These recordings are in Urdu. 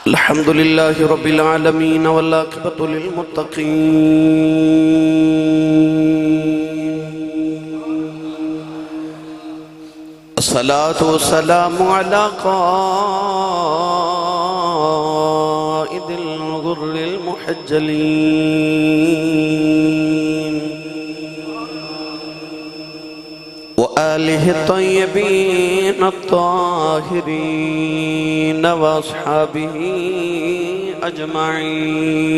الحمد لله رب العالمين والعاقبة للمتقين الصلاة والسلام على قائد الغر المحجلين وآله الطيبين الطاهرين وأصحابه أجمعين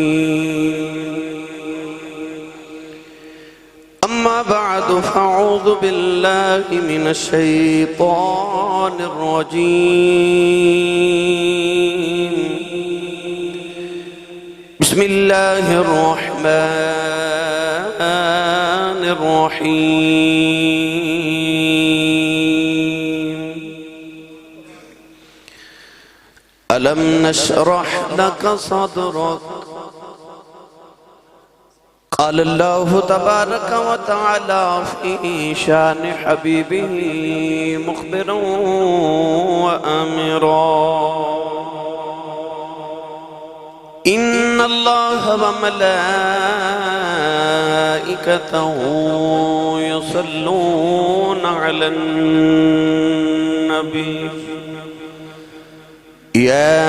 أما بعد فأعوذ بالله من الشيطان الرجيم بسم الله الرحمن الرحيم ألم نشرح لك صدرك قال الله تبارك وتعالى في شان حبيبه مخبرا وآمرا إن الله وملائكته يصلون على النبي يا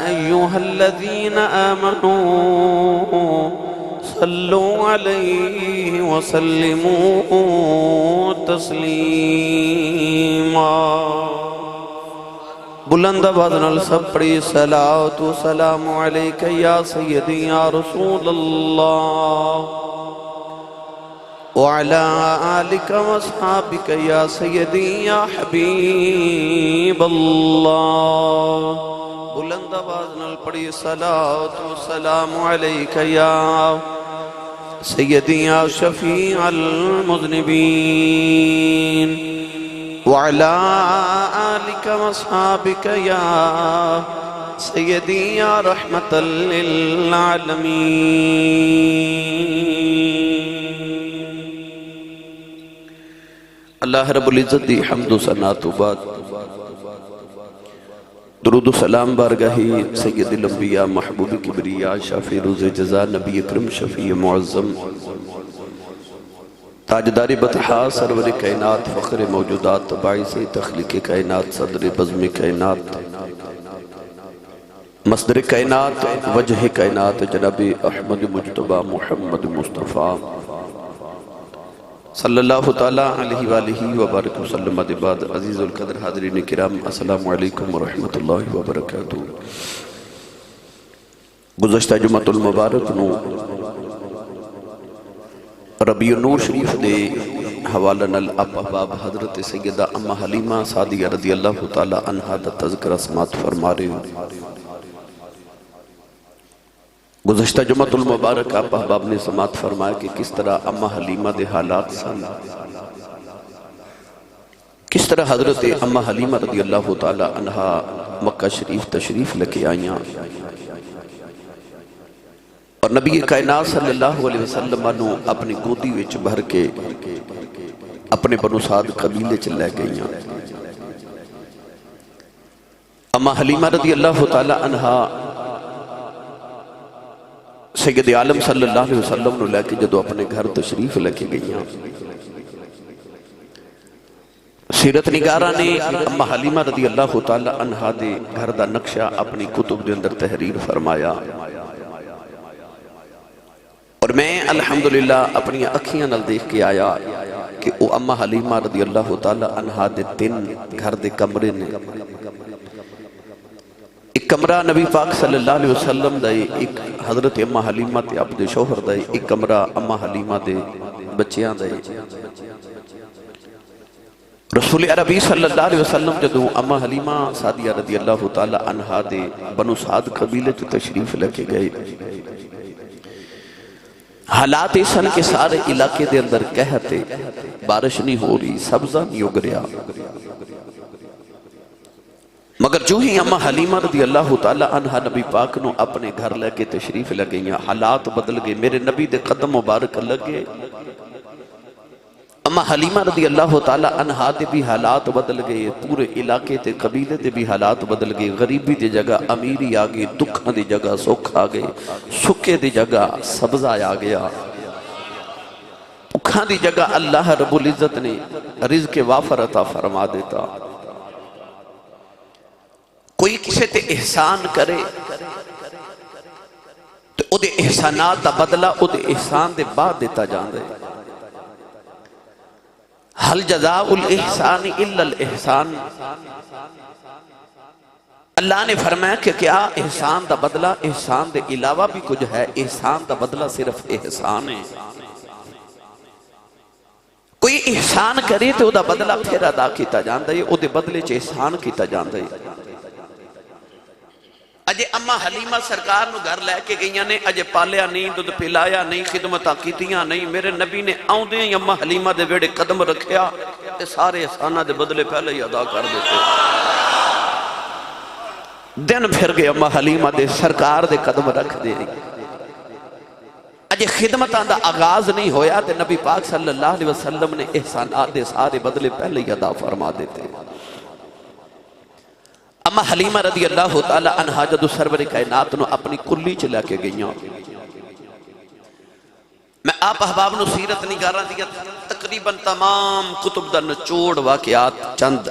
أيها الذين آمنوا صلوا عليه وسلموا تسليما بلند آواز نال سب پڑھی صلاۃ و سلام علیک یا سیدی یا رسول اللہ وعلى آلك واصحابك يا سيدي يا حبيب الله بلند آواز نال پڑھی صلاۃ و سلام علیک یا سیدی یا شفیع المذنبین وعلى آلك واصحابك يا سيدي يا رحمة للعالمين اللہ رب العزت دی حمد و ثنا تو بعد درود و سلام بارگاہی سید الانبیاء محبوب کبریاء شافی روز جزا نبی اکرم شفیع معظم تاجدار بطحا سرور کائنات فخر موجودات باعث تخلیق کائنات صدر بزم کائنات مصدر کائنات وجہ کائنات جناب احمد مجتبہ محمد مصطفیٰ صلی اللہ تعالیٰ علیہ وآلہ وبارک وسلم بعد عزیز القدر حاضرین کرام السلام علیکم ورحمت اللہ وبرکاتہ گزشتہ جمعۃ المبارک نو ربیع نور شریف دے حوالہ نال احباب حضرت سیدہ اما حلیمہ سعدیہ رضی اللہ تعالیٰ عنہا دا تذکرہ سماعت فرما رہے ہیں گزشتہ جمعۃ المبارک آپ احباب نے سماعت فرمایا کہ کس طرح اما حلیمہ دے حالات سن کس طرح حضرت اما حلیمہ رضی اللہ تعالیٰ عنہا مکہ شریف تشریف لکے آئیاں اور نبی کائنات صلی اللہ علیہ وسلم نے اپنی گودی وچ بھر کے اپنے بنو سعد قبیلے چ لے گئیاں اما حلیمہ رضی اللہ تعالی عنہا سید عالم صلی اللہ علیہ وسلم نے لے کے جدو اپنے گھر تشریف لے کے گئیاں سیرت نگارہ نے اما حلیمہ رضی اللہ تعالی عنہا دے گھر دا نقشہ اپنی کتب دے اندر تحریر فرمایا اور میں الحمدللہ اپنی اکھیاں نال دیکھ کے آیا کہ او اما حلیمہ رضی اللہ تعالی عنہا دے تین گھر دے کمرے نے ایک کمرہ نبی پاک صلی اللہ علیہ وسلم دے ایک حضرت اما حلیمہ تے عبد شوہر دے ایک کمرہ اما حلیمہ دے بچیاں دے رسول عربی صلی اللہ علیہ وسلم جدو اما حلیمہ سعدیہ رضی اللہ تعالی عنہا دے بنو سعد قبیلے تو تشریف لے گئے حالات ایسن کے سارے علاقے دے اندر کہتے بارش نہیں ہو رہی سبزہ نہیں اگ رہا مگر جو ہی اما حلیمہ رضی اللہ تعالی عنہ نبی پاک نو اپنے گھر لے کے تشریف لگئیاں حالات بدل گئے میرے نبی دے قدم مبارک لگے اما حلیمہ رضی اللہ تعالی عنہا دے بھی حالات بدل گئے، پورے علاقے تے قبیلے دے بھی حالات بدل گئے، غریبی دی جگہ امیری آگئی، دکھاں دی جگہ سکھ آگئے، سکے دی جگہ سبزہ آگیا، بھوکاں دی جگہ اللہ رب العزت نے رزق وافر عطا فرما دیتا۔ کوئی کسے تے احسان کرے تو او دے احسانات دا بدلہ او دے احسان دے بعد دیتا جان دے۔ حل جزاء الاحسان الا الاحسان، اللہ نے فرمایا کہ کیا احسان دا بدلہ احسان دے علاوہ بھی کچھ ہے؟ احسان دا بدلہ صرف احسان ہے۔ کوئی احسان کرے تو دا بدلہ پھر ادا کیتا جاندہ ہے، او دے بدلے چے احسان کیتا جاندہ ہے۔ اجے اماں حلیمہ سرکار نو گھر لے کے گئیاں نے، اجے پالیا نہیں، دودھ پلایا نہیں، خدمتاں کیتیاں نہیں، میرے نبی نے آؤں دے اماں حلیمہ دے ویڑے قدم رکھیا تے سارے احسانہ دے بدلے پہلے ہی ادا کر دیتے۔ دن پھر گئے اماں حلیمہ دے سرکار دے قدم رکھ دے، اجے خدمتاں دا آغاز نہیں ہویا تے نبی پاک صلی اللہ علیہ وسلم نے احسانات دے سارے بدلے پہلے ہی ادا فرما دیتے۔ اما حلیمہ رضی اللہ تعالی عنہا جدو سرور کائنات نو اپنی کلی چلا کے گئیاں، میں آپ احباب نو سیرت نہیں کر رہا دیا، تقریباً تمام کتب دا نچوڑ واقعات چند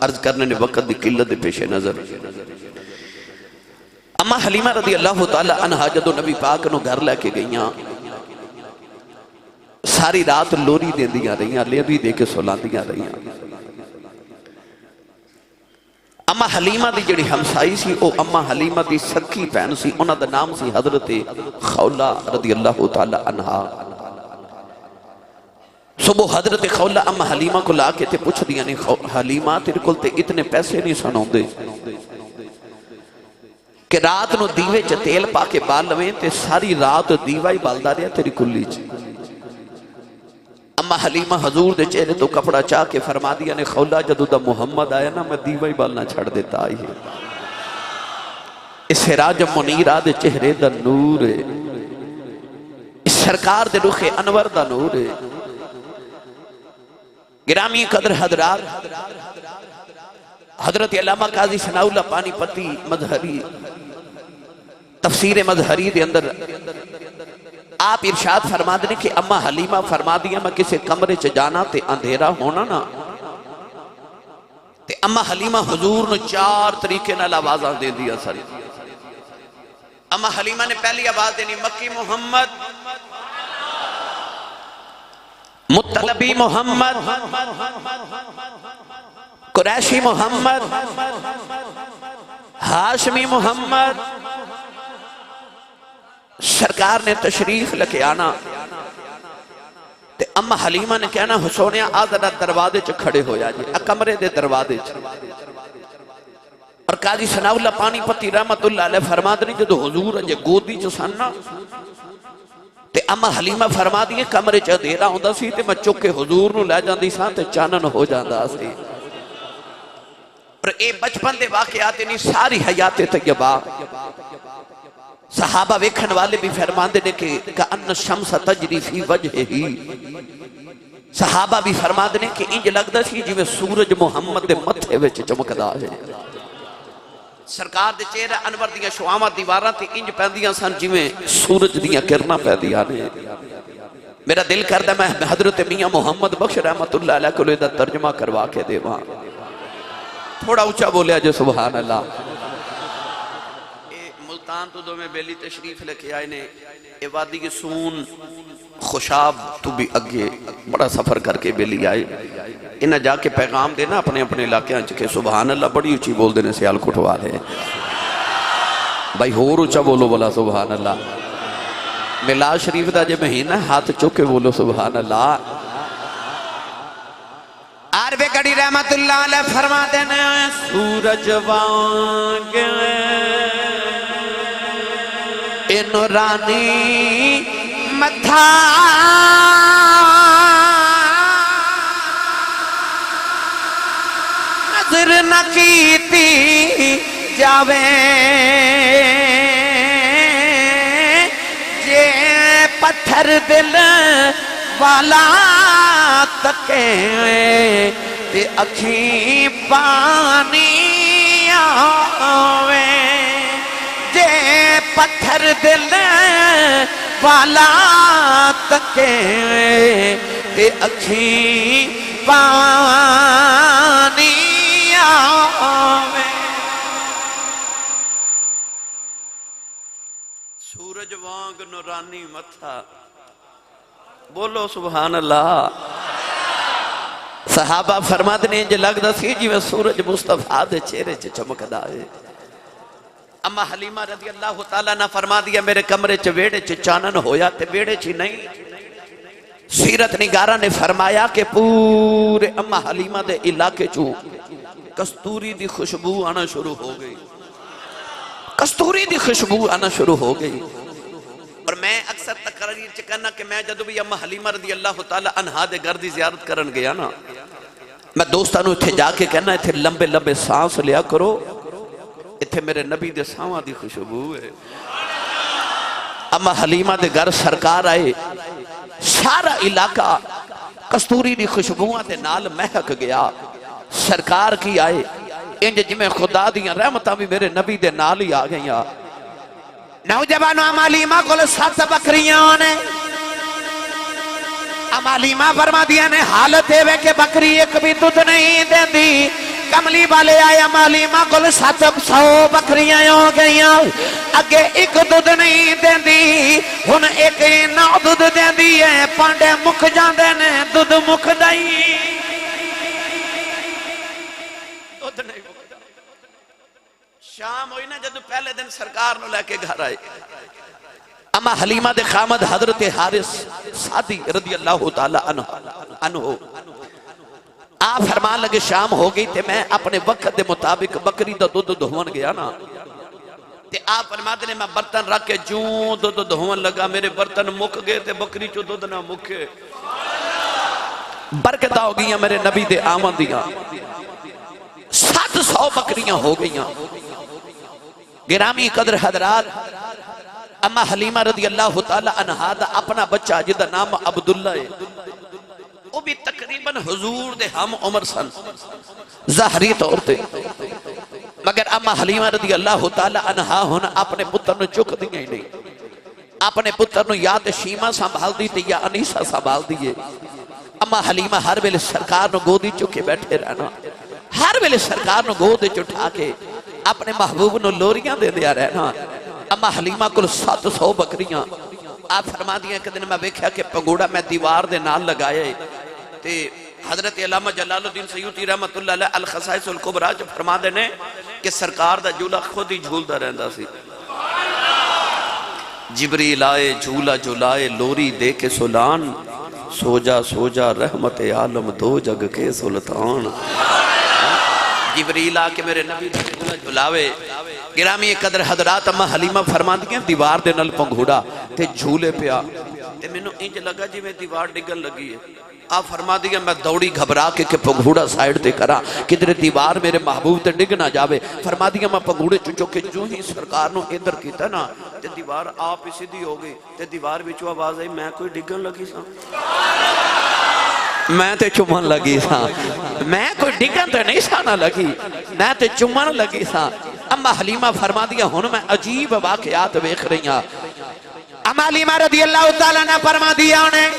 عرض کرنے نے وقت دی قلت پیش نظر۔ اما حلیمہ رضی اللہ تعالی عنہا جدو نبی پاک نو گھر لے کے گئیاں، ساری رات لوری دے دیا رہیاں، لیبی دے کے سولان دیا رہیاں۔ اما حلیمہ دی جڑی ہمسائی سی او اما حلیمہ دی سکی پہن سی، انہاں دا نام سی حضرت خولہ رضی اللہ تعالی عنہا۔ صبح حضرت خولہ اما حلیمہ کو لا کے تے پوچھ دیا نہیں، حلیمہ تیرے کل تے اتنے پیسے نہیں سنوں دے کہ رات نو دیوے چا تیل پا کے بال لویں تے ساری رات دیوہ ہی بالدہ رہا تیری کلی چی۔ اما حلیمہ حضور دے چہرے تو کپڑا چاہ کے فرما دیا نے، خولہ جدو دا محمد آیا نا میں دیوہ ہی بالنا چھڑ دیتا آئی ہے۔ اس سراج منیر آدھے چہرے دا نور ہے، اس سرکار دے رخ انور دا نور ہے۔ گرامی قدر حضرات، حضرت علامہ قاضی ثناء اللہ پانی پتی مظہری تفسیر مظہری دے اندر آپ ارشاد فرما دنے کہ اما حلیمہ فرما دیا میں کسے کمرے چ جانا تے اندھیرا ہونا نا تے اما حلیمہ حضور نے 4 طریقے نال آوازاں دے دیا ساری۔ اما حلیمہ نے پہلی آواز دینی مکی محمد، مطلبی محمد، قریشی محمد، ہاشمی محمد۔ سرکار نے تشریف لکے آنا تے اما حلیمہ نے کہنا حسونیا آدھا دروازے چ کھڑے ہویا جی، کمرے دے دروازے چ۔ اور قاضی ثناء اللہ پانی پتی رحمت اللہ علیہ فرما دنی جدو حضور اجے گودی چ سننا تے اما حلیمہ فرما دیئے کمرے چ اندھیرا ہوندا سی تے میں چکے حضور نو لے جاندی ساں تے چانن ہو جاندا سی۔ اور اے بچپن دے واقعات نہیں ساری حیات طیبہ صحابہ ویکھن والے بھی فرماندے نے کہ کأن الشمس تجری فی وجہ ہی، صحابہ بھی فرماندے نے کہ انج لگدا سی جی میں سورج محمد دے متھے وچ چمکدا ہے۔ سرکار دے چہرہ انور دیاں شعاواں دیواراں تے انج پیندیاں سن جی میں سورج دیاں کرنا پیندیاں نے۔ میرا دل کردا میں حضرت میاں محمد بخش رحمت اللہ علیہ کو دا ترجمہ کروا کے دے وہاں تھوڑا اونچا بولیا جو سبحان اللہ۔ ملتان تو دو میں بیلی تشریف لکھے آئے نے، اے وادی کی سون خوشاب تو بھی اگے بڑا سفر کر کے بیلی آئے، انہاں جا کے پیغام دینا اپنے اپنے علاقے آنچ کے سبحان اللہ بڑی اچھی بول دینے سیال کٹوال ہے بھائی ہور اچھا بولو بلا سبحان اللہ۔ میلاد شریف دا جے مہینہ ہاتھ چکے بولو سبحان اللہ۔ عرب گڑی رحمت اللہ علیہ فرما دینے سورج وانگے نورانی مدھا نظر نہ کیتی جاوے جے پتھر دل والا تکے تے اکھیں پانی آوے جے پتھر دل والا تکے تے اکھیں پانی آوے سورج وانگ نورانی متھا بولو سبحان اللہ صحابہ فرماتے ہیں جو لگتا سی جی میں سورج مصطفیٰ دے چہرے چ چمکدا ہے اما حلیمہ رضی اللہ تعالیٰ نے فرما دیا میرے کمرے چ ویڑے چ چانن ہویا تے ویڑے چ نہیں سیرت نگارہ نے فرمایا کہ پورے اما حلیمہ دے علاقے چو کستوری دی خوشبو آنا شروع ہو گئی کستوری دی خوشبو آنا شروع ہو گئی اور میں اکثر تقریر چکنا کہ میں جدو بھی اما حلیمہ رضی اللہ تعالیٰ عنہا دے گھر دی زیارت کرن گیا نا میں دوستانوں اتھے جا کے کہنا اتھے لمبے لمبے سانس لیا کرو اتھے میرے نبی دے ساواں دی خوشبو ہے اما حلیمہ دے گھر سرکار آئے سارا علاقہ کستوری دی خوشبوਆਂ دے نال مہک گیا سرکار کی آئے انج جمیں خدا دیاں رحمتاں بھی میرے نبی دے نال ہی آ گئیاں نوجوانوں اما حلیمہ کو 7 بکریاں نے اما حلیمہ فرما دیا نے حالت ہے کہ بکری ایک بھی دودھ نہیں دیں دی کملی والے آئے اما حلیمہ کو 700 بکریاں ہو گئیاں اگے ایک دودھ نہیں دیں دی ہن ایک نہ دودھ دیں دی ہے پانڈے مک جاندے نے دودھ مک دائی دودھ نہیں شام ہوئی نا جدو پہلے دن سرکار نو لے کے گھر آئے اما حلیمہ دے خامد حضرت حارث سعدی رضی اللہ تعالیٰ عنہ آپ فرمان لگے شام ہو گئی تے میں اپنے وقت دے مطابق بکری دا دودھ دھون گیا نا تے آپ فرماتے نے میں برتن رکھ کے جوں دودھ دھون لگا میرے برتن مک گئے تے بکری چو دودھ نہ مکے برکتہ ہو گئی میرے نبی دے آمن دیا 700 بکریاں ہو گئیاں گرامی قدر حضرات اما حلیمہ رضی اللہ تعالیٰ عنہا دا اپنا بچہ جدہ نام عبداللہ ہے وہ بھی تقریباً حضور دے ہم عمر سن ظاہری طور تے مگر اما حلیمہ رضی اللہ تعالیٰ عنہا ہونا اپنے پتر نے چک دیا ہی نہیں اپنے پتر نے یا تے شیمہ سنبھال دی تے یا انیسہ سنبھال دیئے اما حلیمہ ہر ویلے سرکار نے گودی چکے بیٹھے رہنا ہر ویلے سرکار نے گودی چٹھا کے اپنے محبوب نے لوریاں دے دیا رہنا اما حلیمہ کل 700 بکریاں آپ فرما دیا کہ دن میں بیکھیا کہ پنگوڑا میں دیوار دے نال لگائے تے حضرت علامہ جلال الدین سیوطی رحمت اللہ علیہ الخصائص الکبریٰ جو فرما دینے کہ سرکار دا جھولا خود ہی جھول دا رہندا سی جبریل آئے جھولا جھولائے لوری دے کے سلان سو جا رحمت عالم دو جگ کے سلطان جبریل آ کے میرے نبی دا جھولا جھولاوے گرامی قدر حضرات اما حلیمہ فرما دیا دیوار دے نل پنگھوڑا تے جھولے پیا تے میں نو انج لگا جی میں دیوار ڈگن لگی ہے آپ فرما دیا میں دوڑی گھبرا کے کہ پنگھوڑا سائیڈ تے کرا کدھر دیوار میرے محبوب تے ڈگ نہ جاوے فرما دیا میں پنگھوڑے چو کے جو ہی سرکار نو ادھر کیتا نا تے دیوار آپ اسی دی ہو گئی تے دیوار بچو آواز آئی میں کوئی ڈگن لگی سا میں تے چمن لگی سا میں کوئی ڈگن تے نہیں سا نہ لگی میں تے چمن لگی سا اما حلیمہ فرما دیا ہون میں عجیب واقعات ویکھ رہی ہاں اما حلیمہ رضی اللہ تعالیٰ نے فرما دیا انہیں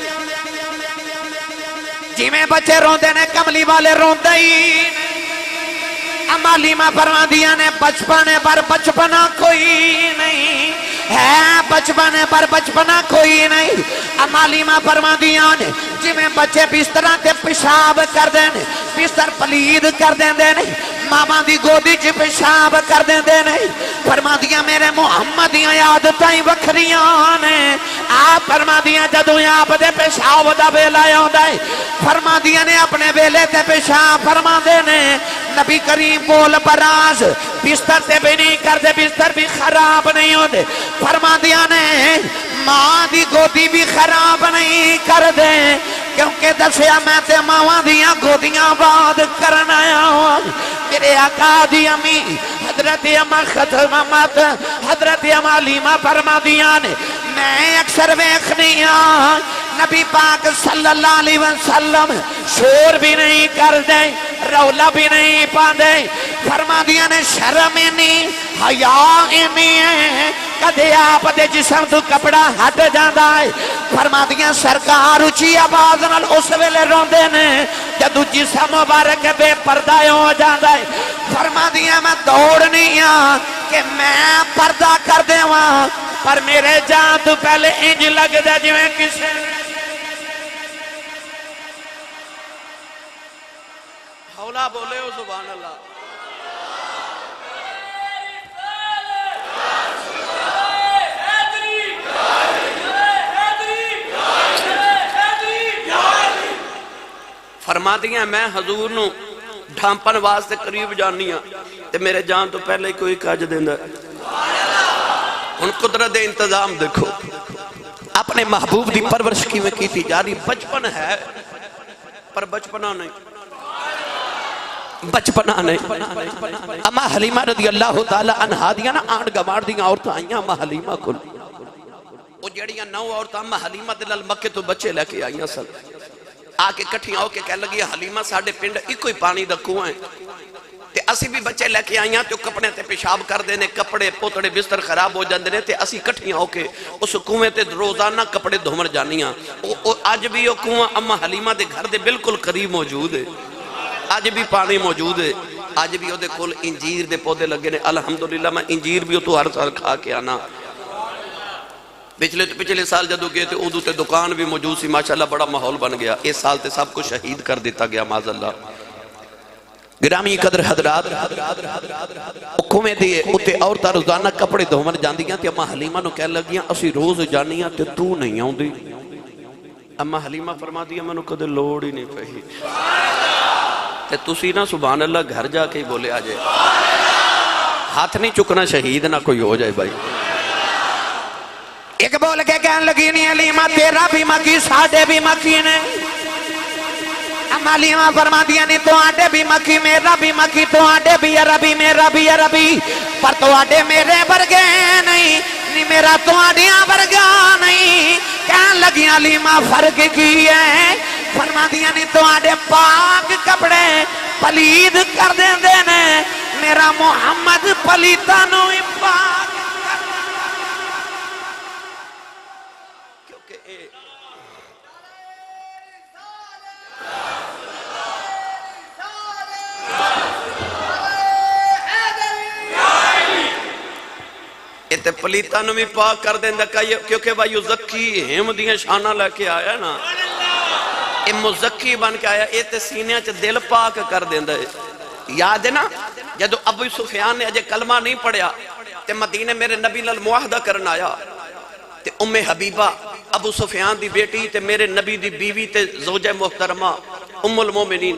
جی میں بچے روندے نے کملی والے روندے ہی اما حلیمہ فرما دیا نے بچپنے پر بچپنا کوئی نہیں ہے بچپنے پر بچپنا کوئی نہیں اما حلیمہ فرما دیا نے جی میں بچے بسترہ تے پیشاب کر دینے بستر پلید کر دینے ماما دی گودی چی پیشاب کر دینے نہیں فرما دیا میرے محمد دیاں یادتائیں وکھریاں نے آپ فرما دیا جدو آپ دے پیشاب دا بیلا یادائی فرما دیا نے اپنے بیلے تے پیشاب فرما دینے نبی کریم بول براز بستر تے بھی نہیں کر دے بستر بھی خراب نہیں ہو دے فرما دیا نے ماں دی گودی بھی خراب نہیں کر دے کیونکہ دسیا میں تے ماں دیاں گودیاں باد کرنا آیا ہوں میرے آقا دی امی حضرت اما ختمت حضرت اما حلیمہ فرما دیا نے میں اکثر ویکھنی نبی پاک صلی اللہ علیہ وسلم شور بھی نہیں کر دے رولا بھی نہیں پا دے فرما دیا نے شرم نہیں حیا نہیں کدے آپ دے جسم تو کپڑا ہٹ جاندہ ہے فرما دیا سرکار اچھی آواز نال اس ویلے روندے نے جدو جسم مبارک بے پردہ ہو جاندہ ہے فرما دیا میں دوڑنی ہاں کہ میں پردہ کر دے وہاں پر میرے جان تو پہلے انج لگ دے جو میں کسے حولا بولے ہو سبحان اللہ فرما دیا میں حضور نو ڈھامپن واسطے قریب جانی ہاں تے میرے جان تو پہلے کوئی کاج دیندہ ان قدرت انتظام دیکھو اپنے محبوب دی پرورش کی میں کیتی جاری بچپن ہے پر بچپنا نہیں بچپنا نہیں اما حلیمہ رضی اللہ تعالی عنہ دیا نا آنڈ گمار دیا عورتیں آئیاں اما حلیمہ کل وہ جڑیاں نو عورتیں اما حلیمہ دلال مکے تو بچے لے کے آئیاں سل آکے کٹھیاں ہو کے کہہ لگی حلیمہ ساڑھے پنڈ ایک کوئی پانی دا کنواں ہے تے اسی بھی بچے لے کے آئیاں تے کپڑے تے پیشاب کر دینے کپڑے پوتڑے بستر خراب ہو جاندے تے اسی کٹھیاں ہو کے اس کنویں تے روزانہ کپڑے دھومر جانیاں آج بھی وہ کنواں اما حلیمہ دے گھر دے بالکل قریب موجود ہے آج بھی پانی موجود ہے آج بھی وہ دے کول انجیر دے پودے لگے نے الحمدللہ میں انجیر بھی تو ہر سال کھا کے آنا پچھلے سال جدو گئے تھے اردو تے دکان بھی موجود سی ماشاءاللہ بڑا ماحول بن گیا اس سال تے سب کو شہید کر دیتا گیا معاذاللہ گرامی قدر حضرات حکومے دیئے اتے عورتہ روزانہ کپڑے دھومن جاندیاں تے اما حلیمہ نو کہہ لگیاں اسی روز جانیاں تے تو نہیں آؤں دی اما حلیمہ فرما دیا میں نو کدے لوڑ ہی نہیں پہی تے تسی نا سبحان اللہ گھر جا کے ہی بولے آجے ہاتھ نہیں چکنا شہید نہ کوئی ہو جائے بھائی ایک بول کے کہنے لگی نہیں حلیمہ تیرا بھی مکی ساڑھے بھی مکی نے اما حلیمہ فرما دیا نہیں تو آٹے بھی مکی میرا بھی مکی تو آٹے بھی عربی میرا بھی عربی پر تو آٹے میرے برگے نہیں میرا تو آٹیاں برگا نہیں کہنے لگی حلیمہ فرق کی ہے فرما دیا نہیں تو آٹے پاک کپڑے پلید کر دیں دینے میرا محمد پلیتا نوی پاک تے پلیتہ نمی پاک کر دیں دکھا کیونکہ وہ یزکی ہم دیئے شانہ لے کے آیا نا یہ مزکی بن کے آیا یہ تے سینے چے دل پاک کر دیں دے یاد ہے نا جدو ابو سفیان نے اجے کلمہ نہیں پڑھیا تے مدینے میرے نبی نال معاہدہ کرنا آیا تے ام حبیبہ ابو سفیان دی بیٹی تے میرے نبی دی بیوی تے زوجہ محترمہ ام المومنین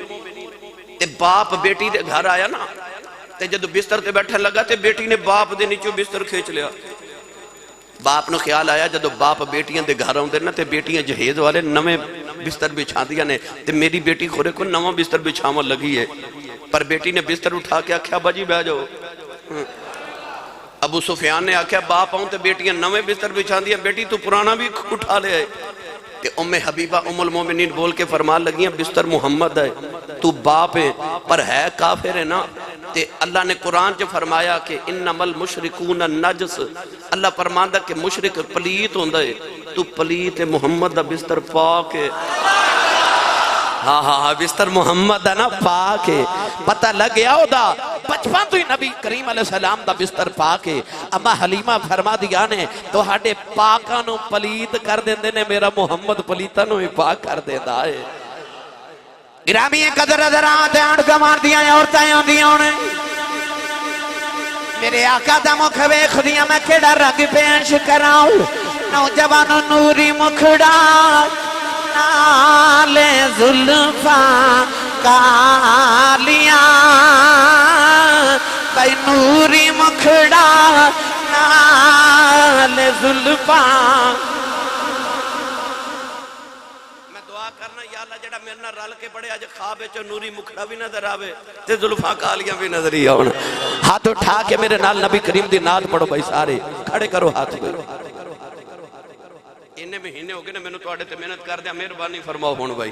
تے باپ بیٹی دے گھر آیا نا تے جدو بستر تے بیٹھن لگا تے بیٹی نے باپ دے نیچو بستر کھیچ لیا باپ نو خیال آیا جدو باپ بیٹیاں دے گھر ہوندے نا تے بیٹیاں جہیز والے نویں بستر بچھا دیا نے تے میری بیٹی خورے کو نواں بستر بچھاون لگی ہے پر بیٹی نے بستر اٹھا کے آکھیا باجی بہ جاؤ ابو سفیان نے آکھیا باپ آؤں تے بیٹیاں نویں بستر بچھا دیا بیٹی تو پرانا بھی اٹھا لے آئے تے ام حبیبہ ام المومنین بول کے فرمان لگیاں بستر محمد ہے تو باپ ہے پر ہے کافر ہے نا تے اللہ نے قرآن جو فرمایا کہ انما المشرکون النجس اللہ فرماندہ کہ مشرک پلیت ہوندہ ہے تو پلیت محمد دا بستر پاک ہے ہاں بستر محمد دا نا پاک ہے پتہ لگ گیا ہو دا بچپن تو ہی نبی کریم علیہ السلام دا بستر پاک ہے اما حلیمہ فرما دیا نے تو ہاڑے پاکانو پلیت کر دیندے نے میرا محمد پلیتانو ہی پاک کر دیندہ ہے گرامی قدر حضرات آنڈ گمار دیا عورتیں ہوندیاں انہیں میرے آقا دا مکھوے خودیاں میں کیڑا رنگ پینش کراؤں نوجوانو نوری مکھڑا نالے ظلفاں کالیاں بھائی نوری مکھڑا نالے ظلفاں میرنا رل کے بڑے آج خواب چو نوری مکھڑا بھی نظر آوے تے ظلفاں کالیاں بھی نظر ہی آونا ہاتھ اٹھا کے میرے نال نبی کریم دی نال پڑھو بھائی سارے کھڑے کرو ہاتھ میں انہیں مہینے ہو گئے نا میں نے توڑے تے محنت کر دیا مہربانی فرماؤ ہون بھائی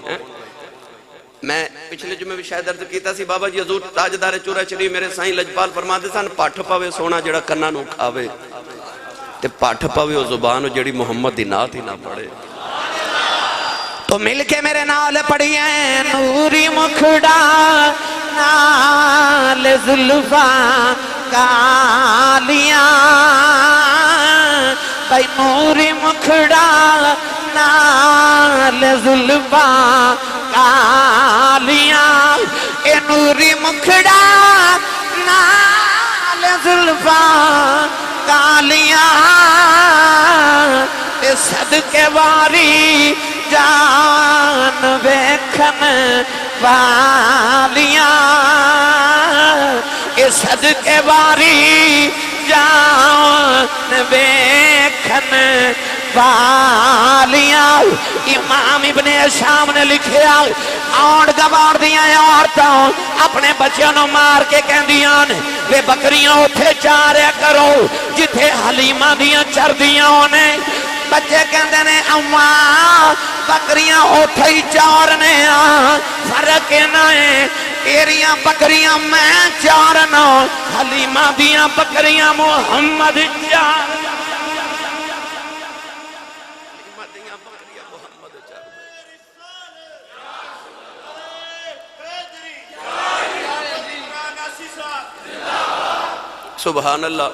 میں پچھلے جمعے بھی شاید عرض کیتا سی بابا جی حضور تاجدار چورا شریف میرے سائیں لجپال فرما دے سن پاٹھ پاوے سونا جڑا کناں نو کھاوے تے پاٹھ پاوے او زبان جڑی محمد دی نعت ہی نہ پڑھے تو مل کے میرے نال پڑھیے نوری مکھڑا نال زلفاں کالیاں بھائی نوری مکھڑا نال زلفاں کالیاں اے نوری مکھڑا نال زلفاں کالیاں اے صدقے واری جان ویکھن والیاں اے صدقے واری جان ویکھن والیاں امام ابن شام نے لکھیا آنڈ گوار دیاں عورتوں اپنے بچیاں نو مار کے کہندیاں وے بکریاں اتھے چاریا کرو جتھے حلیمہ دیاں چر دیاں ہونے بچے کہندے نے اماں بکریاں اتھے ہی چارنے فرق نہ ہے تیریاں بکریاں میں چارنا حلیمہ دیاں بکریاں محمد چار سبحان اللہ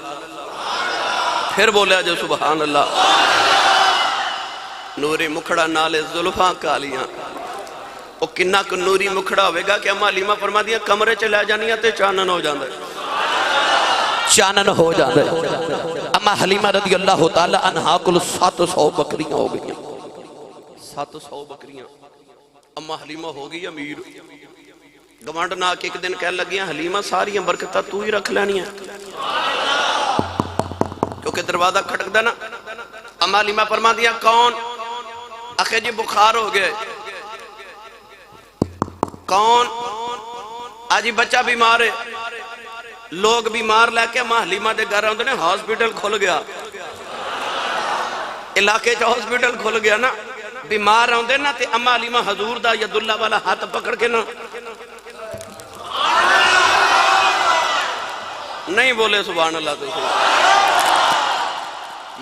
پھر بولیا جو سبحان اللہ نوری مکھڑا نالے زلفاں کالیاں وہ کنہ کو نوری مکھڑا ہوئے گا کہ اما حلیمہ فرما دیا کمرے چلے جانیاں تے چانن ہو جاندے چانن ہو جاندے اما حلیمہ رضی اللہ تعالی عنہ کل 700 بکریاں ہو گئیں 700 بکریاں اما حلیمہ ہو گئی امیر گوانڈ ناک ایک دن کہہ لگیاں حلیمہ ساری برکتہ تو ہی رکھ لینی ہے کیونکہ دروازہ کھٹک دینا اما حلیمہ فرما دیا کون اخی جی بخار ہو گئے کون آجی بچہ بیمار ہے لوگ بیمار لے کے اما حلیمہ دے گھر آؤں نے ہاسپیٹل کھل گیا علاقے چا ہاسپیٹل کھل گیا نا بیمار آؤں دے نا تے اما حلیمہ حضور دا یداللہ والا ہاتھ پکڑ کے نا نہیں بولے سبحان اللہ تو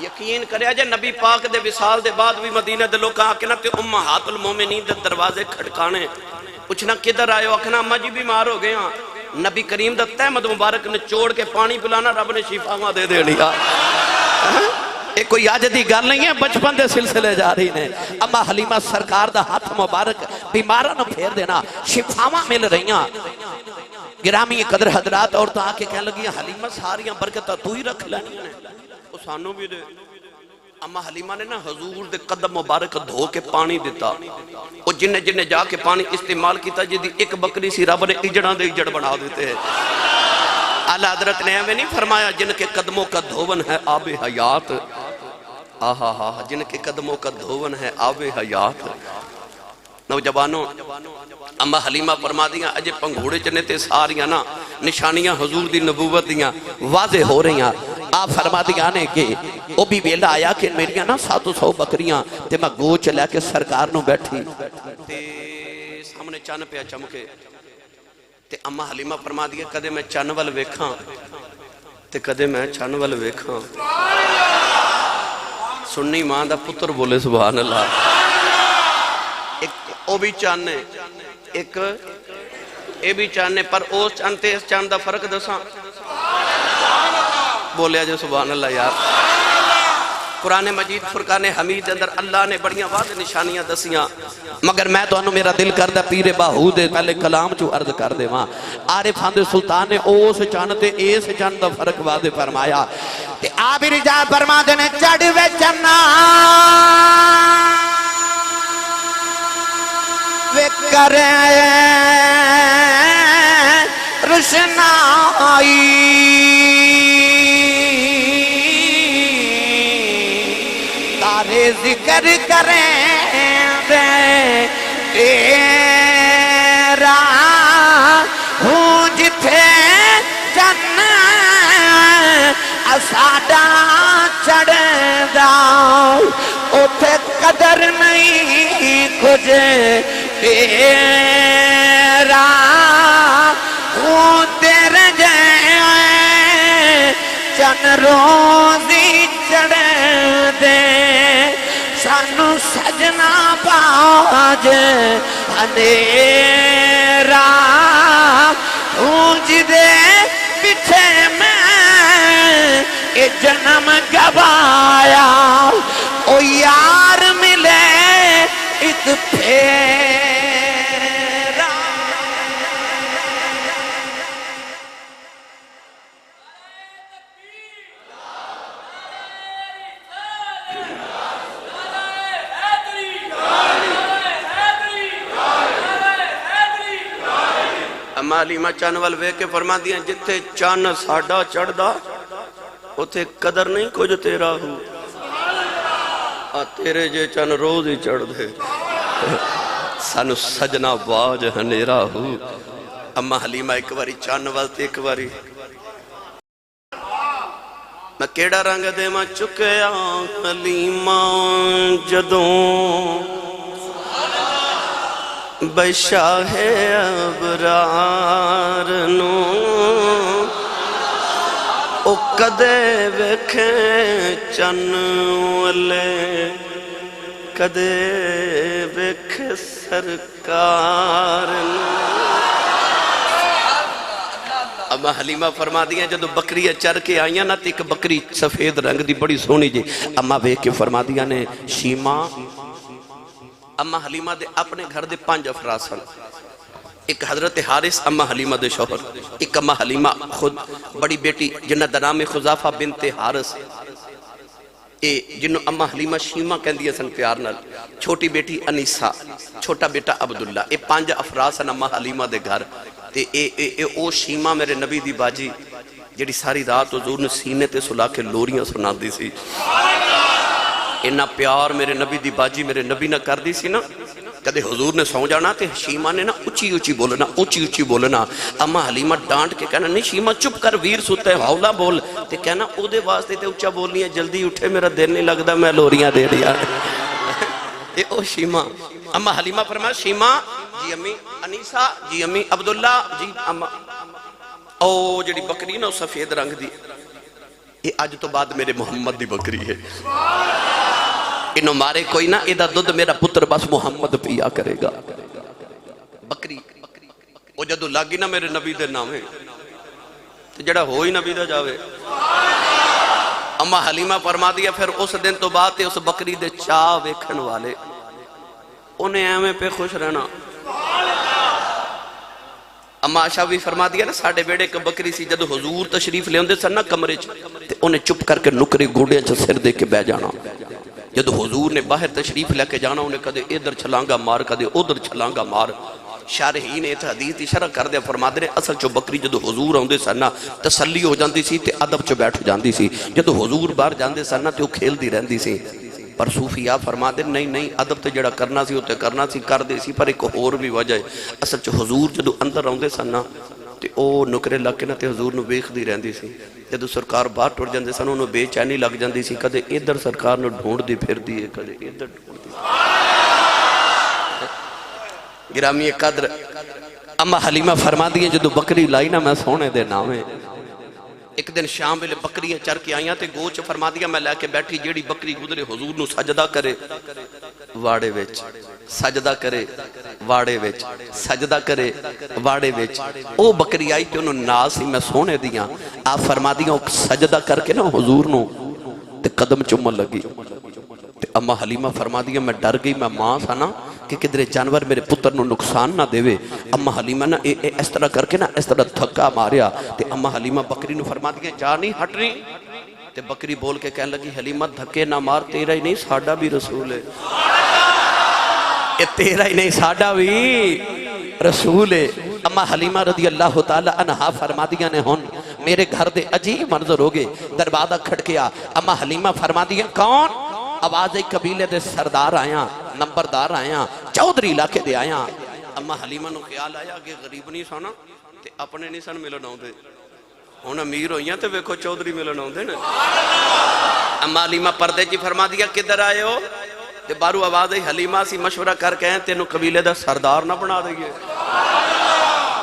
یقین کریا جے نبی پاک دے وصال دے بعد بھی مدینہ دے لوگ آکے نا تے امہات المومنین دے دروازے کھڑکانے پوچھنا کدھر آئے ہو اکھنا اما جی بیمار ہو گئے ہاں نبی کریم دا تحمد مبارک نے چوڑ کے پانی پلانا رب نے شفا ماں دے دے لیا ایک کوئی آجدی گال نہیں ہے بچپن دے سلسلے جا رہی نے اما حلیمہ سرکار دا ہاتھ مبارک بیمارہ نہ پھیر دینا شفا ماں مل رہی ہیں گرامی قدر حضرات اور تو آکے کہنے لگی حلیمہ ساریاں برکتہ تو ہی رکھ لینی ہے وہ سانو بھی دے اما حلیمہ نے نا حضور دے قدم مبارک دھو کے پانی دیتا وہ جنہیں جا کے پانی استعمال کیتا جدی ایک بکری سی رب نے اجڑاں دے اجڑ بنا دیتے ہیں اعلیٰ حضرت نے ہمیں نہیں فرمایا جن کے قدموں کا دھون ہے آب حیات آہا جن کے قدموں کا دھون ہے آب حیات نوجوانوں اما حلیمہ فرما دیا اجے پنگھوڑے چنے تے ساریاں نا نشانیاں حضور دی نبوت دیاں واضح ہو رہی ہیں آپ فرما دیا نے کہ وہ بھی ویلا آیا کہ میریاں نا 700 بکریاں تے میں گوچ لے کے سرکار نو بیٹھی تے سامنے چان پہ چمکے تے اما حلیمہ فرما دیا کدے میں چان وال ویکھاں تے کدے میں چان وال ویکھاں سننی ماں دا پتر بولے سبحان اللہ او بھی چانے ایک اے بھی چانے پر او چانتے اس چاند دا فرق دساں بولیا جو سبحان اللہ یار قرآن مجید فرقان حمید اندر اللہ نے بڑیاں واضح نشانیاں دسیاں مگر میں تو انہوں میرا دل کردہ پیر باہو دے پہلے کلام چو عرض کر دے وہاں عارف آندے سلطان نے او سے چانتے اے سے چاند دا فرق واضح فرمایا تے آبی رجا فرما دینے چڑھ وے چنا وے کریں روشنائی تارے ذکر کریں دے تیرا ہوں جتھے چن اساڈا چڑھ دا اوتھے قدر نہیں کچھ تیرا ہوں تیرے جائے چن روزی چڑھ دے سانو سجنا باج اندھیرا ہوں جدے پیچھے میں یہ جنم گوایا او یار ملے ایک پھیرا اما علیمہ چان وال وے کے فرما دیا جتھے چان ساڑا چڑھ دا اتھے قدر نہیں کچھ تیرا ہو تیرے جے چان روز ہی چڑھ دے سانو سجنا باج ہنیرا ہو اما حلیمہ ایک باری چان والتے ایک باری میں کیڑا رنگ دے میں چکیا حلیمہ جدوں بشاہ ابرار نو او کدے ویکھے چن والے کدے ویکھے سرکار نو اما حلیمہ فرما دیا جدو بکری چر کے آئیاں نا ایک بکری سفید رنگ دی بڑی سونی جی اما ویکھ کے فرما دیا نے شیما اما حلیمہ دے اپنے گھر دے 5 افراد سن ایک حضرت حارث اما حلیمہ دے شوہر ایک اما حلیمہ خود بڑی بیٹی جنہ دا نام خزافہ بنت حارث جنہوں اما حلیمہ شیما کہن دیا سن پیار نال چھوٹی بیٹی انیسہ چھوٹا بیٹا عبداللہ 5 افراد سن اما حلیمہ دے گھر او شیما میرے نبی دی باجی جڑی ساری رات حضور نے سینے تے سلا کے لوریاں سنا دی سی انہا پیار میرے نبی دی باجی میرے نبی نہ کر دی سی نا کدے حضور نے سو جانا تے شیما نے نا اچھی اچھی بولنا اما حلیمہ ڈانٹ کے کہنا نہیں شیما چپ کر ویر سوتے ہولا بول تے کہنا او دے واسطے تے اچھا بولنی ہے جلدی اٹھے میرا دل نہیں لگدا میں لوریاں دے دیا او شیما اما حلیمہ فرمایا شیما جی امی انیسہ جی امی عبداللہ جی اما او جڑی بکری نا سفید رنگ دی یہ آج تو بعد میرے محمد دی بکری ہے انہوں مارے کوئی نہ ایدہ دودھ میرا پتر بس محمد پیا کرے گا بکری وہ جدو لاگی نہ میرے نبی دے نام ہے تو جڑا ہوئی نبی دے جاوے اما حلیمہ فرما دیا پھر اس دن تو بات ہے اس بکری دے چاہ ویکھن والے انہیں ایمیں پہ خوش رہنا اما عائشہ بھی فرما دیا نا ساڑھے بیڑے کا بکری سی جدو حضور تشریف لے ہوندے سن نا کمرے تے انہیں چپ کر کے نکری گوڑے سے سر دے کے بے جانا جدو حضور نے باہر تشریف لے کے جانا انہیں کدے ادھر چھلانگا مار کدے ادھر چھلانگا مار شارحین ایت حدیث دی شرح کر دیا فرما دے اصل چو بکری جدو حضور ہوندے سن نا تسلی ہو جاندی سی تے ادب چو بیٹھ جاندی سی جدو حضور باہر جاندے سن نا تے وہ کھیل دی رہندی سی پر صوفیہ فرما دے نہیں ادب تے جڑا کرنا سی ہوتے کرنا سی کر دے سی پر ایک اور بھی وجہ ہے اصل چو حضور جدو اندر ہوندے سن نا تے او نکرے لگ کے نا تے حضور نو بیخ دی رہندی سی جدو سرکار باہر ٹوڑ جاندے سن انہوں بے چینی لگ جاندی سی کدے ادھر سرکار نو ڈھونڈ دی پھر دی کدے ادھر ڈھونڈ دی گرامی قدر اما حلیمہ فرما دیئے جدو بکری لائی نا میں سونے دے نامے ایک دن شام ویلے بکریاں چر کے آئیاں تے گوچ فرما دیا میں لے کے بیٹھی جیڑی بکری گزرے حضور نو سجدہ کرے واڑے ویچ سجدہ کرے واڑے ویچ سجدہ کرے واڑے ویچ او بکری آئی تے انہوں ناسی میں سونے دیاں آپ فرما دیاں سجدہ کر کے نا حضور نو تے قدم چمن لگی تے اما حلیمہ فرما دیا میں ڈر گئی میں ماں سا نا کہ کدرے جانور میرے پتر نو نقصان نہ دے اما حلیمہ نا اس طرح کر کے نا اس طرح دھکا ماریا تے اما حلیمہ بکری نو فرما دیا جا نہیں ہٹ رہی تے بکری بول کے کہنے لگی حلیمہ دھکے نہ مار تیرا ہی نہیں ساڑھا بھی رسول ہے تیرا ہی نہیں ساڑھا بھی رسول ہے اما حلیمہ رضی اللہ تعالی عنہ فرما دیا نے ہون میرے گھر دے عجیب منظر ہوگے دروازہ کھڑکیا اما حلیمہ فرما دیا کون آواز ایک قبیلے دے سردار آیا نمبردار آیا چودھری علاقے دے آیا اما حلیمہ نو خیال آیا کہ غریب نہیں سونا تے اپنے نہیں سن ملن آؤں دے ہون امیر ہوئیاں تے ویکھو چودھری ملن آؤں دے نا اما حلیمہ پردے جی فرما دیا کدھر آئے ہو تے بارو آواز ہے حلیمہ سی مشورہ کر کے تینوں قبیلے دا سردار نہ بنا دئیے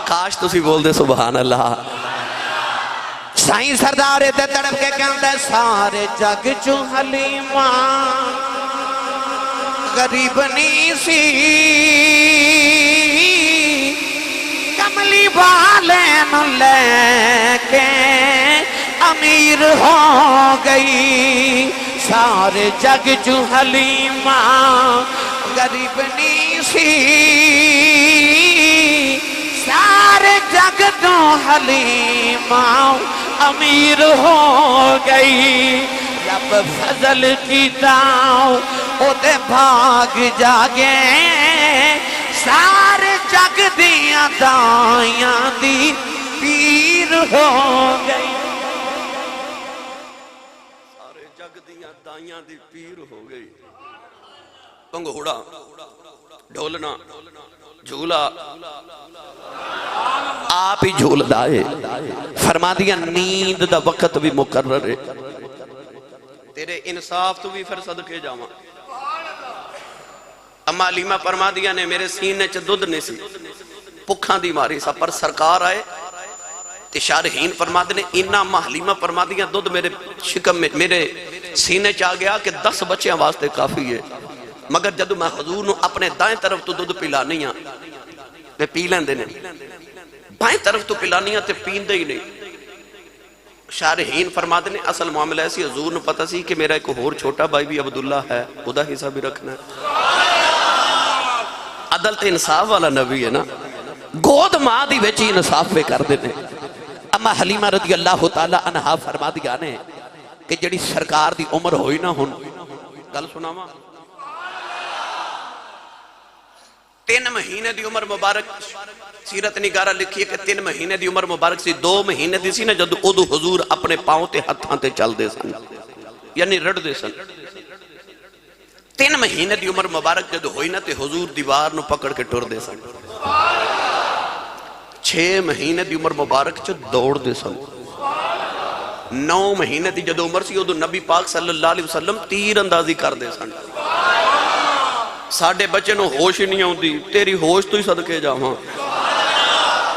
کاش تسی بول دے سبحان اللہ سائیں سردار تے تڑپ کے کہندے سارے جگ چو حلیمہ غریب نہیں سی کملی والے نو لے کے امیر ہو گئی سارے جگ چو حلیمہ غریب نہیں سی سارے جگ تو حلیمہ امیر ہو گئی رب فضل کی داؤ او دے بھاگ جاگے سارے جگ دیاں دائیاں دی پیر ہو گئی سارے جگ دیاں دائیاں دی پیر ہو گئی پنگھوڑا ڈھولنا جھولا آپ ہی جھول دائے فرما دیا نیند دا وقت بھی مقرر ہے تیرے انصاف تو بھی پھر صدقے جاواں اما علیمہ فرما دیا نے میرے سینے چ دودھ نہیں سی پکھاں دی ماری سا پر سرکار آئے تے شارحین فرما دے نے انہا اما حلیمہ فرما دیا دودھ میرے شکم میں میرے سینے چ آ گیا کہ 10 بچیاں واسطے کافی ہے مگر جدو میں حضور نو اپنے دائیں طرف تو دودھ پلانی ہاں تے پی لیندے نے بائیں طرف تو پلانی ہاں تے پیندے ہی نہیں شارحین فرما دے نے اصل معاملہ ایسی حضور نو پتہ سی کہ میرا ایک اور چھوٹا بھائی بھی عبداللہ ہے خدا حصہ بھی رکھنا ہے عدل تے انصاف والا نبی ہے نا گود ماں دی ویچی انصاف پہ کر دینے اما حلیمہ رضی اللہ تعالی عنہ فرما دیا نے کہ جڑی سرکار دی عمر ہوئی نہ ہن گل سنا ماں 3 مہینے دی عمر مبارک سیرت نگارہ لکھی ہے کہ 3 مہینے دی عمر مبارک سی 2 مہینے دی سی نا جدو ادو حضور اپنے پاؤں تے ہتھاں تے چل دے سن یعنی رڑ دے سن 3 مہینے دی عمر مبارک جدو ہوئی نا تے حضور دیوار نو پکڑ کے ٹر دے سن 6 مہینے دی عمر مبارک چو دوڑ دے سن 9 مہینے دی جدو عمر سی ادو نبی پاک صلی اللہ علیہ وسلم تیر اندازی کر دے سن ساڑھے بچے نو ہوش ہی نہیں ہوندی تیری ہوش تو ہی صدقے جاواں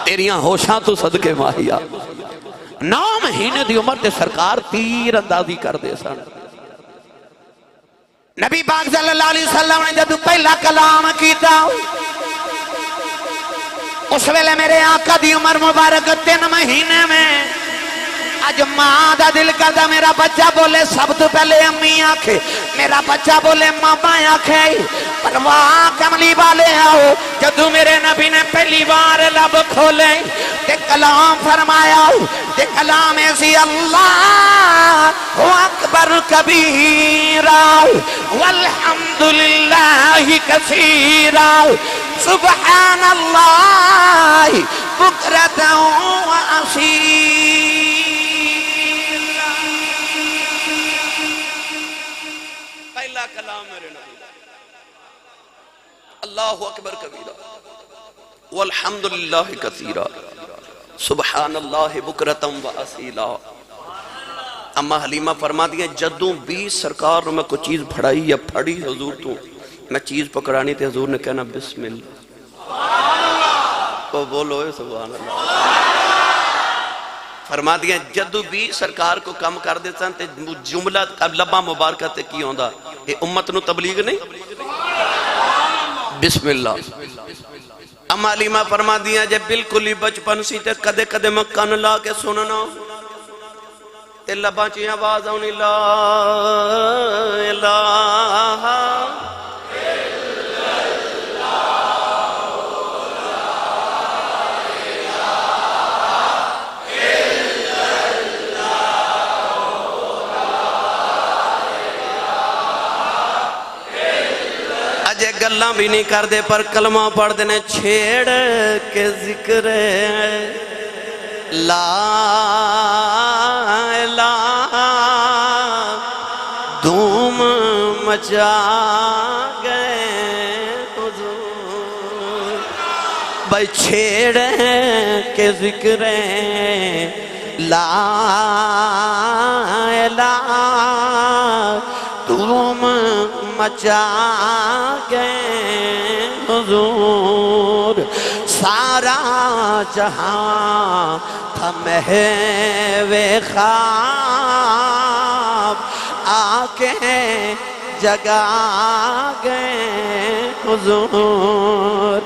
تیریاں ہوشاں تو صدقے ماہیا 9 مہینے دی عمر تے سرکار تیر اندازی کر دے سن نبی پاک صلی اللہ علیہ وسلم نے جدو پہلا کلام کیتا اس ویلے میرے آقا دی عمر مبارک 3 مہینے میں آج ماں دا دل کردا میرا بچہ بولے سب تو پہلے امی آکھے میرا بچہ بولے ماما آکھے پرواہ کملی والے آؤ جدو میرے نبی نے پہلی بار لب کھولے تے کلام فرمایا تے کلام ایسی اللہ اکبر کبیرہ والحمدللہ کثیرہ سبحان اللہ بکرۃ و اصیلا پہلا کلام میرے نبی اللہ اکبر کبیرہ والحمدللہ کثیرہ سبحان اللہ بکرۃ و اصیلا اما حلیمہ فرما دیا جدوں بھی سرکار میں کوئی چیز پھڑائی یا پھڑی حضور تو میں چیز پکڑانی تھی حضور نے کہنا بسم اللہ وہ بولو سبحان اللہ فرما دیا جدو بھی سرکار کو کم کر دیتا تے جملہ لبا مبارکہ تے کی ہوندہ یہ امت نو تبلیغ نہیں بسم اللہ اما علیمہ فرما دیا جب بالکل ہی بچپن سی تے کدے کدے میں کن لا کے سننا تے لبا چی آواز آنی لا الہ گلاں بھی نہیں کر دے پر کلمہ پڑھ دینے چھیڑ کے ذکر لا الہ دھوم مچا گئے حضور بھائی چھیڑ کے ذکر لا الہ دھوم مچا گئے حضور سارا جہاں تھا محو خواب آ کے جگا گئے حضور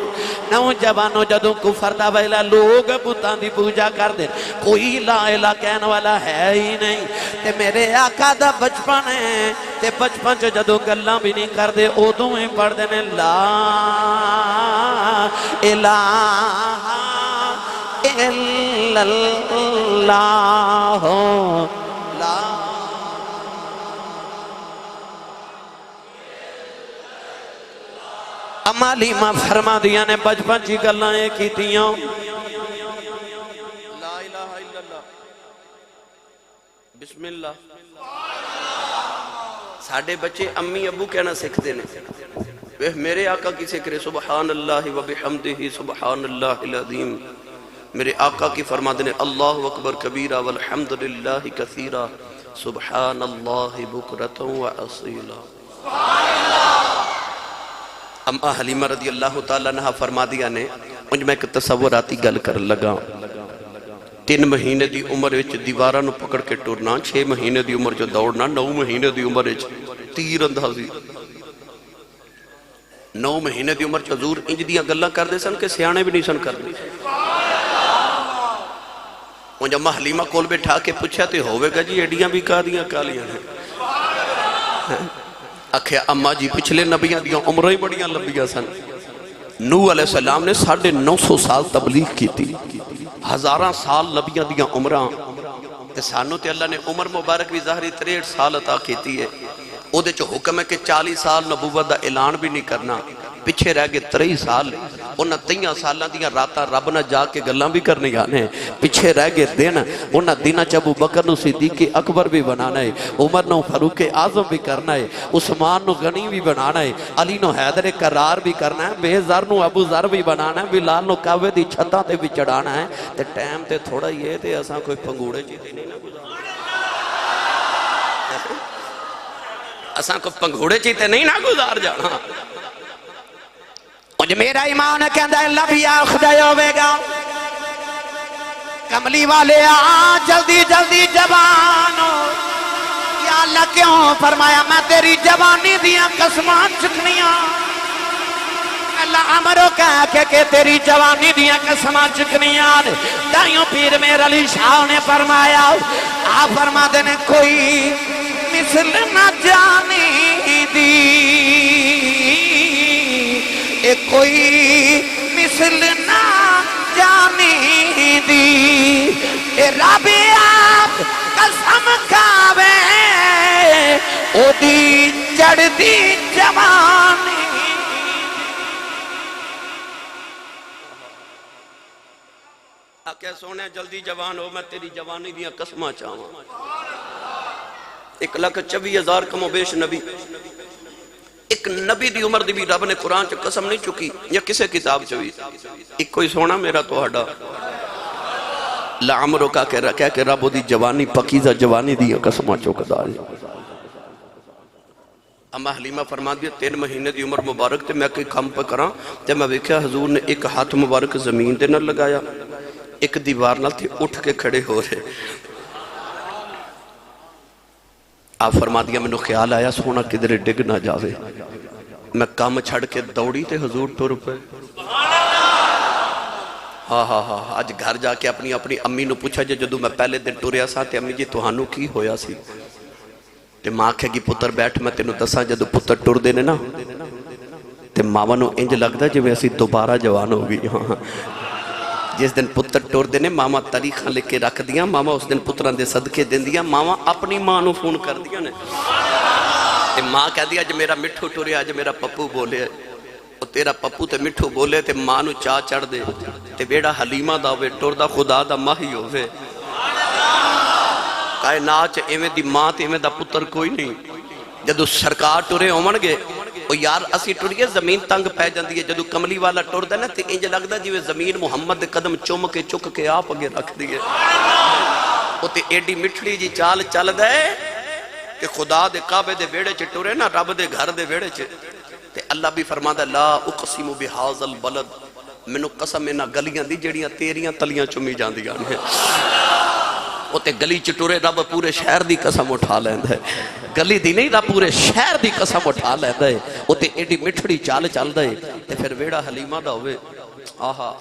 نوجوانوں جدوں کفر دا ویلا لوگ بتاں دی پوجا کر دے کوئی لا الہ کہن والا ہے ہی نہیں تے میرے آقا دا بچپن ہے تے بچپن چ جدوں گلاں بھی نہیں کر دے ادوں ہی پڑھ دے نے لا الہ الا اللہ لا اما لیمہ فرما دیا نے بچپن چی گلائیں کیتیاں لا الہ الا اللہ بسم اللہ ساڑھے بچے امی ابو کہنا سکھتے نے میرے آقا کی سکرے سبحان اللہ و بحمدہ سبحان اللہ العظیم میرے آقا کی فرما دینے اللہ اکبر کبیرہ والحمدللہ کثیرہ سبحان اللہ بکرتا و اصیلہ اما حلیمہ رضی اللہ تعالیٰ عنہ فرما دیا نے مجھ میں ایک تصوراتی گل کر لگا 3 مہینے دی عمر وچ دیواراں نو پکڑ کے ٹرنا 6 مہینے دی عمر چ دوڑنا 9 مہینے دی عمر وچ تیر اندازی 9 مہینے دی عمر چ حضور انج دیاں گلاں کردے سن کہ سیانے بھی نہیں سن کردے مجھ اما حلیمہ کول بیٹھا کے پوچھا تے ہوئے گا جی ایڈیاں بھی کہہ کالیاں ہیں اکھیا اما جی پچھلے نبیاں دیاں عمریں بڑیاں لمبیاں سن نوح علیہ السلام نے 950 سال تبلیغ کی تھی 1000 سال نبیاں دیاں عمریں تے سانو تے اللہ نے عمر مبارک بھی ظاہری 63 سال عطا کیتی ہے او دے چو حکم ہے کہ 40 سال نبوت دا اعلان بھی نہیں کرنا پچھے رہ گئے 23 سال انہاں 23 سالاں دیاں راتاں رب نہ جا کے گلاں بھی کرنے آنے پچھے رہ گئے دن انہاں دینہ چ ابو بکر نو صدیق اکبر بھی بنانا ہے عمر نو فاروق اعظم بھی کرنا ہے عثمان نو غنی بھی بنانا ہے علی نو حیدر کرار بھی کرنا ہے بے ذر نو ابو ذر بھی بنانا ہے بلال نو کعبے دی چھتاں تے بھی چڑھانا ہے تے ٹائم تے تھوڑا یہ تے اساں کوئی پنگوڑے چیتے نہیں نہ گزارنا اساں کو پنگوڑے چیتے نہیں نہ گزار جانا اور میرا ایمان کہندہ ہے لبیا خدای ہوئے گا کملی والے آ جلدی جلدی جوانو یا اللہ کیوں فرمایا میں تیری جوانی دیاں قسمان چکنیاں اللہ عمرو کہہ کہ تیری جوانی دیاں قسمان چکنیاں دائیوں پیر میرے علی شاہ نے فرمایا آپ فرما دینے کوئی مثل نہ جانی دی کوئی مثل نہ جانی دی رب آپ قسم کھاوے او دی چڑھ دی جوانی آکے سونے جلدی جوان ہو میں تیری جوانی دیا قسمہ چاہوں 1,24,000 کم و بیش نبی ایک نبی دی عمر دی بھی رب نے قرآن چ قسم نہیں چکی یا کسے کتاب چوی ایک کوئی سونا میرا تو ہڈا لعمرو کا کہہ کہ رب دی جوانی پکیزہ جوانی دی قسمہ چکدا ہے اما حلیمہ فرما دیا 3 مہینے دی عمر مبارک تے میں کوئی کام پہ کراں تے میں ویکھیا حضور نے ایک ہاتھ مبارک زمین دے نہ لگایا ایک دیوار نہ تھی اٹھ کے کھڑے ہو رہے آپ فرما دیا میں نے خیال آیا سونا کدھر ڈگ نہ جاوے میں کام چھڑ کے دوڑی تے حضور ٹر پہ ہاں آج گھر جا کے اپنی امی نو پوچھا جدو میں پہلے دن ٹریا سا تے امی جی تہانو کی ہویا سی تے ماں کہے گی پتر بیٹھ میں تینو دساں جدو پتر ٹر دینے نا تے ماں نو انج لگدا جو میں اسی دوبارہ جوان ہو گئی جس دن پتر ٹور دینے ماما تاریخاں لے کے رکھ دیا ماما اس دن پتران دے صدقے دن دیا ماما اپنی ماں نو فون کر دیا نے تے ماں کہہ دیا جو میرا مٹھو ٹورے آج میرا پپو بولے تیرا پپو تے مٹھو بولے تے ماں نو چاہ چڑھ دے تے بیڑا حلیمہ دا ہوئے ٹور دا خدا دا ماہی ہوئے کائنات ایویں دی ماں تے ایویں دا پتر کوئی نہیں جدو سرکار ٹورے ہومن گے او یار اسی ٹوریے زمین تنگ پہ جاندی ہے جدو کملی والا ٹور دے نا تے انج لگدا جویں زمین محمد قدم چوم کے چک کے آپ اگے رکھ دیے او تے ایڈی مٹھڑی جی چال چل دے کہ خدا دے کعبے دے ویڑے چ ٹرے نا رب دے گھر دے ویڑے چ تے اللہ بھی فرماتا لا اقسم بہذا البلد مینوں قسم انہاں گلیاں دی جڑیاں تیریاں تلیاں چمی جاندیاں نے وہ تے گلی چ ٹرے رب پورے شہر دی قسم اٹھا لیندا ہے گلی دی نہیں رب پورے شہر دی قسم اٹھا لیندا ہے وہ تے ایڈی مٹھڑی چال چلدا ہے تے پھر ویڑا حلیمہ دا ہوئے آہا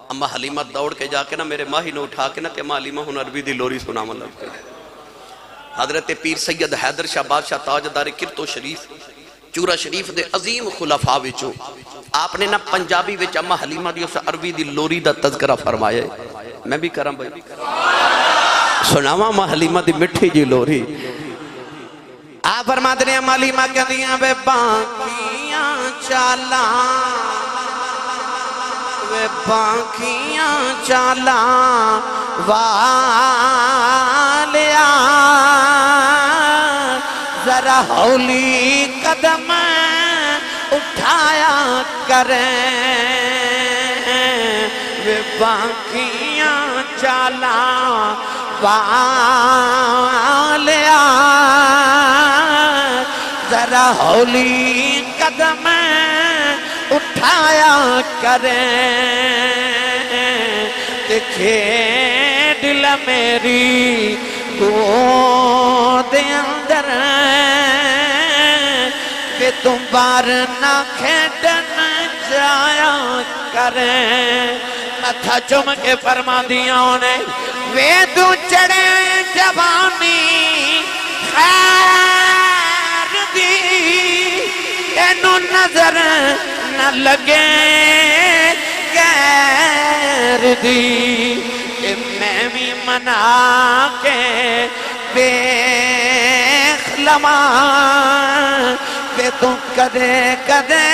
اما حلیمہ دوڑ کے جا کے نا میرے ماہی نے اٹھا کے نا کہ ماں حلیمہ ہن عربی دی لوری سناون لگ پئی حضرت پیر سید حیدر شاہ بادشاہ تاجدار کرتو شریف چورا شریف دے عظیم خلفاء وچوں آپ نے نا پنجابی وچ اما حلیمہ دی اس عربی دی لوری دا تذکرہ فرمایا ہے میں بھی کراں بھائی سناواں اما حلیمہ دی مٹھی جی لوری آپ فرماتے ہیں اما حلیمہ کہندیاں وے باقیاں چالاں وے باقیاں چالاں والیا ذرا ہولی قدم اٹھایا کریں وے باقیاں چالاں والیا ذرا ہولی قدم اٹھایا کریں دیکھے دل میری گود اندر کہ تم بار نہ کھیڈن جایا کریں متھا چم کے فرما دیا انہیں وے تو چڑھے جوانی خیر دی اینو نظر نہ لگے غیر دی کہ میں بھی منا کے بیخ لماں کہ تم کدے کدے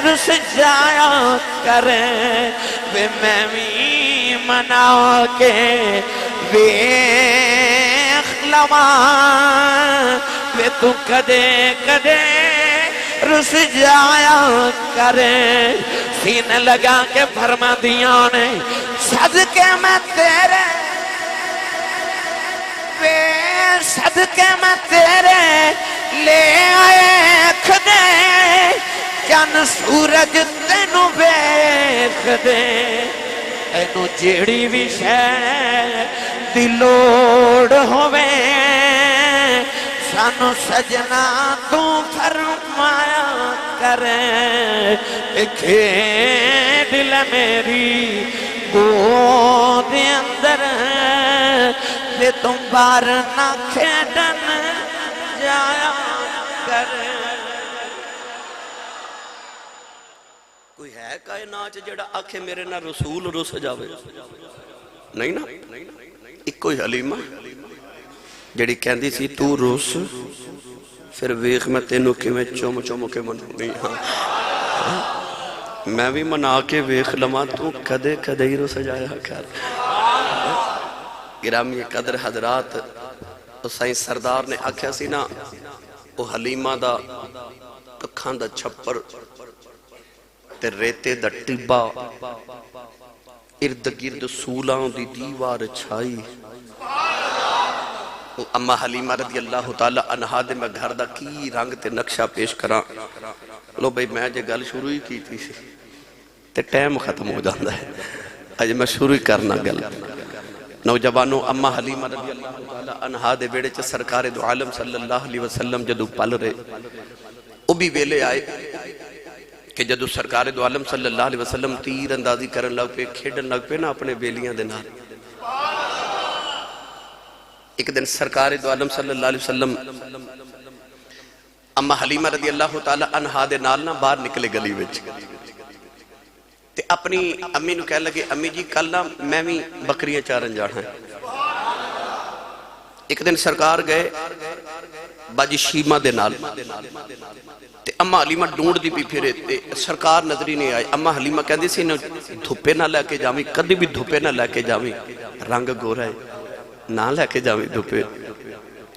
رس جایا کریں کہ میں بھی منا کے بیخ لماں کہ تم کدے کدے رس جایا کریں سینے لگا کے فرما دیا نے صدقے میں تیرے بے صدقے میں تیرے لے آئے کھدے چن سورج تینو بیخ دے اینو جیڑی بھی شے دی لوڑ ہوئے سانو سجنا تو فرمایا کریں ایکھے دل میری گود اندر لے تم بار نہ کھیڈن جایا کریں کوئی ہے کائنات جڑا آکھے میرے نہ رسول رس جاوے نہیں نا ایک کوئی حلیمہ جڑی کہندی سی تو روس پھر ویخ میں تینوں کی میں چوم چوم کے منوں نہیں ہاں میں بھی منا کے ویخ لما تو کدے کدے ہی روس جایا کر گرامی قدر حضرات سائیں سردار نے آکھیا سی نا وہ حلیمہ دا ککھاں دا چھپر تے ریتے دا ٹبا ارد گرد سولاں دی دیوار چھائی اما حلیمہ رضی اللہ تعالیٰ عنہا دے میں گھر دا کی رنگ تے نقشہ پیش کراں لو بھئی میں جے گل شروع ہی کی تھی تے ٹائم ختم ہو جاندہ ہے آج میں شروع ہی کرنا گل نوجوانوں اما حلیمہ رضی اللہ تعالیٰ عنہا دے بیڑے چ سرکار دو عالم صلی اللہ علیہ وسلم جدو پل رہے وہ بھی ویلے آئے کہ جدو سرکار دو عالم صلی اللہ علیہ وسلم تیر اندازی کرن لگ پہ کھیڈن لگ پہ نا اپنے بیلیاں دے نال ایک دن سرکار دو عالم صلی اللہ علیہ وسلم اما حلیمہ رضی اللہ تعالیٰ عنہا دے نال نا باہر نکلے گلی وچ تے اپنی امی نو کہہ لگے امی جی کل نا میں بھی بکریاں چارن جانا ہے ایک دن سرکار گئے باجی شیمہ دے نال تے اما حلیمہ ڈھونڈ دی بھی پھرے تے سرکار نظری نہیں آئے اما حلیمہ کہہ دی سی دھوپے نہ لے کے جاویں کدی بھی دھوپے نہ لے کے جاویں رنگ گورا ہے نہ لے کے جاویں دھوپے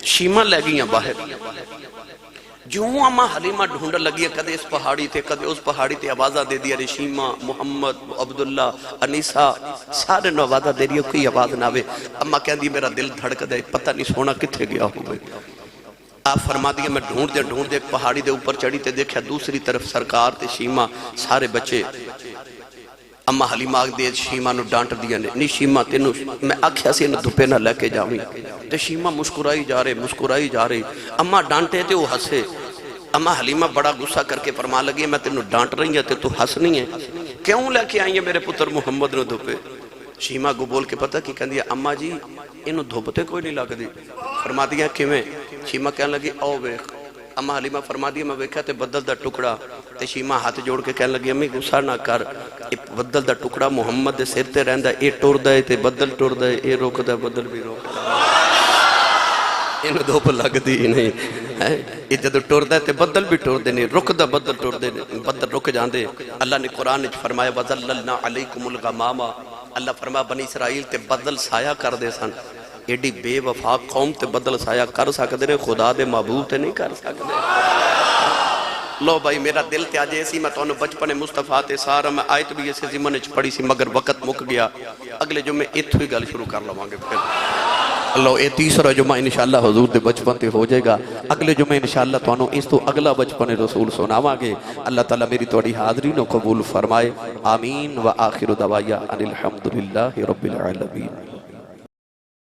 شیمہ لے گئیاں باہر جو اما حلیمہ ڈھونڈ لگی کدے اس پہاڑی تے کدے اس پہاڑی تے آوازہ دے دیا شیمہ محمد عبداللہ انیسہ سارے نو آوازہ دے رہی کوئی آواز نہ آوے اما کہندی میرا دل دھڑک دے پتہ نہیں سونا کتھے گیا ہوئے آپ فرما دیا میں ڈھونڈ دے ایک پہاڑی دے اوپر چڑھی تے دیکھا دوسری طرف سرکار تے شیمہ سارے بچے اما حلیمہ آگ دے شیمہ نو ڈانٹ دیا نہیں شیمہ تینو میں آکھیا سی انہوں دھپے نہ لے کے جاویں تے شیمہ مسکرائی جا رہے اما ڈانٹے تے وہ ہسے اما حلیمہ بڑا غصہ کر کے فرما لگی میں تینو ڈانٹ رہی ہے تے تو ہس نہیں ہے کیوں لے کے آئی ہے میرے پتر محمد نو دھپے شیمہ کو بول کے پتہ کی کہن دیا اما جی انہوں دھوپتے کوئی نہیں لگ دی فرما دیا کیویں شیمہ کہنے لگی او بیخ اما حلیمہ فرما دیا میں ویکھا تے بدل دا ٹکڑا تے شیمہ ہاتھ جوڑ کے کہنے لگی امی غصہ نہ کر بدل دا ٹکڑا محمد دے سر تے رہندا اے ٹور دا تے بدل ٹور دا اے روک دا بدل بھی روک دا انہوں دھوپ لگ دی نہیں اے جدو ٹور دا تے بدل بھی ٹور دے نہیں رک دا بدل ٹور دے بدل رک جان دے اللہ نے قرآن فرمایا وَذَلَّلْنَا عَلَيْكُمُ الْغَمَامَ اللہ فرما بنی اسرائیل تے بدل سایہ کر دے سن ایڈی بے وفا قوم تے بدل سایہ کر سکتے رہے خدا دے محبوب تے نہیں کر سکتے لو بھائی میرا دل تے آج ایسی میں تو بچپنے مصطفیٰ تے سارا میں آیت بھی ایسے زمانے پڑھی سی مگر وقت مک گیا اگلے جو میں اتھو ہی گل شروع کر لوانگے پھر اللہ اے تیسرا جمعہ انشاءاللہ حضور دے بچپن تے ہو جائے گا اگلے جمعہ انشاءاللہ تو اس تو اگلا بچپن رسول سناواں گے اللہ تعالیٰ میری توڑی حاضرین و قبول فرمائے آمین و آخر دعوایا ان الحمدللہ رب العالمین